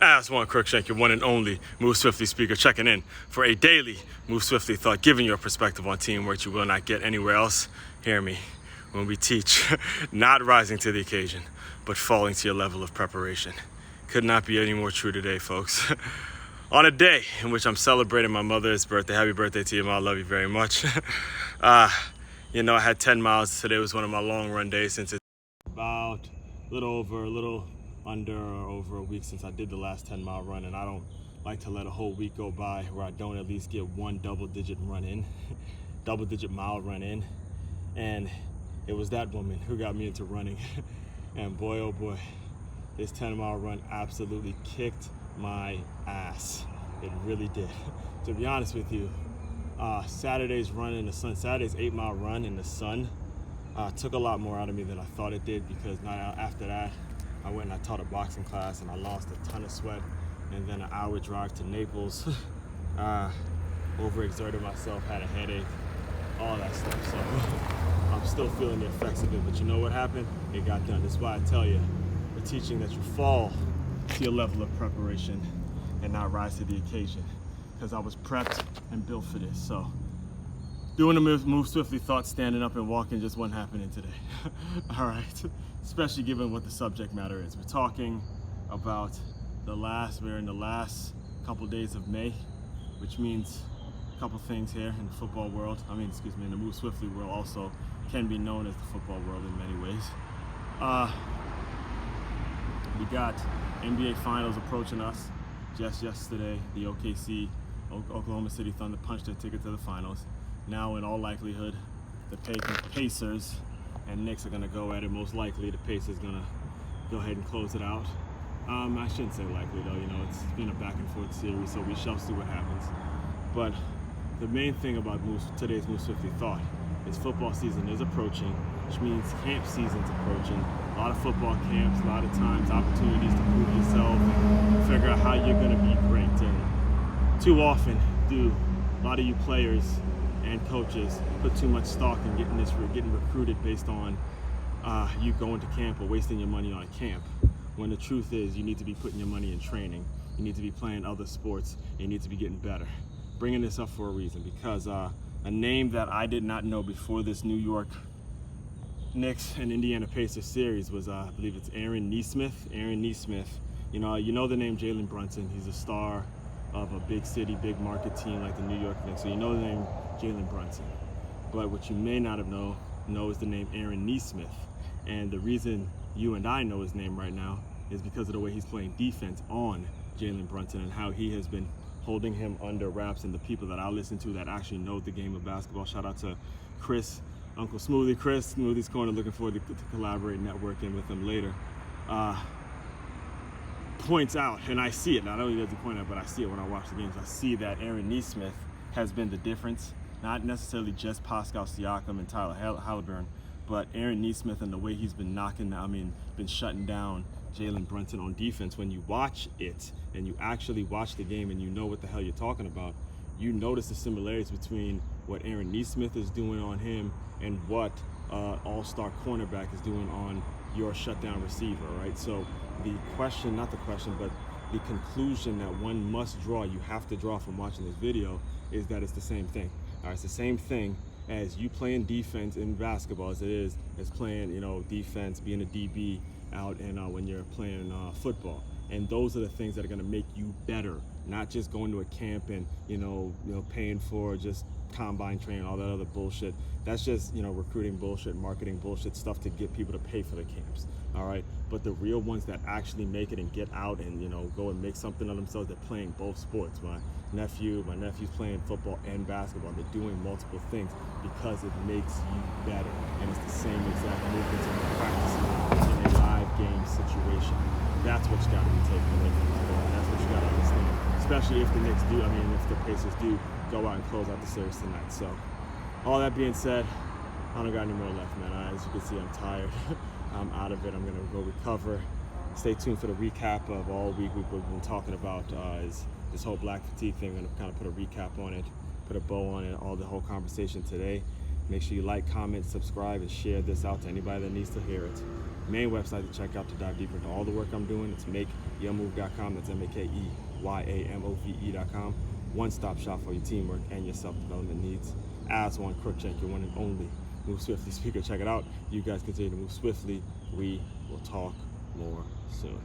As one Crookshank, your one and only Move Swiftly speaker, checking in for a daily Move Swiftly thought, giving you a perspective on teamwork you will not get anywhere else. Hear me when we teach, not rising to the occasion, but falling to your level of preparation. Could not be any more true today, folks. On a day in which I'm celebrating my mother's birthday. Happy birthday to you, Ma. I love you very much. I had 10 miles. Today was one of my long run days since it's about a little under or over a week since I did the last 10-mile run, and I don't like to let a whole week go by where I don't at least get one double-digit mile run in. And it was that woman who got me into running. And boy, oh boy, this 10-mile run absolutely kicked my ass. It really did. To be honest with you, Saturday's run in the sun, Saturday's 8-mile run in the sun took a lot more out of me than I thought it did, because after that, I went and I taught a boxing class and I lost a ton of sweat, and then an hour drive to Naples. Overexerted myself, had a headache, all that stuff. So I'm still feeling the effects of it, but you know what happened? It got done. That's why I tell you, we're teaching that you fall to your level of preparation and not rise to the occasion, because I was prepped and built for this. So doing the Move Swiftly thought, standing up and walking, just wasn't happening today. All right, especially given what the subject matter is. We're talking about we're in the last couple days of May, which means a couple things here in the football world. In the Move Swiftly world also can be known as the football world in many ways. We got NBA Finals approaching us. Just yesterday, the Oklahoma City Thunder punched their ticket to the finals. Now, in all likelihood, the Pacers and Knicks are going to go at it. Most likely, the Pacers are going to go ahead and close it out. I shouldn't say likely, though. It's been a back-and-forth series, so we shall see what happens. But the main thing about today's Move Swiftly thought is football season is approaching, which means camp season's approaching. A lot of football camps, a lot of times, opportunities to prove yourself and figure out how you're going to be great. And too often do a lot of you players and coaches put too much stock in getting recruited based on you going to camp or wasting your money on camp, when the truth is you need to be putting your money in training, you need to be playing other sports, and you need to be getting better. Bringing this up for a reason, because a name that I did not know before this New York Knicks and Indiana Pacers series was, I believe it's Aaron Nesmith. Aaron Nesmith, you know the name Jalen Brunson. He's a star of a big city, big market team like the New York Knicks. So you know the name Jalen Brunson. But what you may not have know is the name Aaron Nesmith. And the reason you and I know his name right now is because of the way he's playing defense on Jalen Brunson and how he has been holding him under wraps, and the people that I listen to that actually know the game of basketball. Shout out to Chris, Uncle Smoothie, Chris, Smoothie's Corner. Looking forward to collaborate, networking with him later. Points out, and I see it, not only does he point out, but I see it when I watch the games. I see that Aaron Nesmith has been the difference, not necessarily just Pascal Siakam and Tyler Halliburton, but Aaron Nesmith and the way he's been been shutting down Jalen Brunson on defense. When you watch it and you actually watch the game and you know what the hell you're talking about, you notice the similarities between what Aaron Nesmith is doing on him and what all-star cornerback is doing on your shutdown receiver, right? So the conclusion that one must draw, you have to draw from watching this video, is that it's the same thing. All right, it's the same thing as you playing defense in basketball as it is as playing, defense, being a DB out and when you're playing football. And those are the things that are going to make you better, not just going to a camp and paying for just combine training, all that other bullshit. That's just recruiting bullshit, marketing bullshit stuff to get people to pay for the camps. All right, but the real ones that actually make it and get out and go and make something of themselves, they're playing both sports. My nephew's playing football and basketball. They're doing multiple things because it makes you better, and it's the same exact movements and practicing in a live game situation. That's what you got to be taking away from this ball. That's what you got to understand, especially if if the Pacers do go out and close out the series tonight. So, all that being said, I don't got any more left, man. As you can see, I'm tired. I'm out of it. I'm gonna go recover. Stay tuned for the recap of all week. We've been talking about is this whole black fatigue thing. I'm gonna kind of put a recap on it, put a bow on it, the whole conversation today. Make sure you like, comment, subscribe, and share this out to anybody that needs to hear it. Main website to check out to dive deeper into all the work I'm doing. It's makeyourmove.com. That's makeyourmove.com. One-stop shop for your teamwork and your self-development needs. As one, Crookshank, your one and only Move Swiftly speaker. Check it out. You guys continue to move swiftly. We will talk more soon.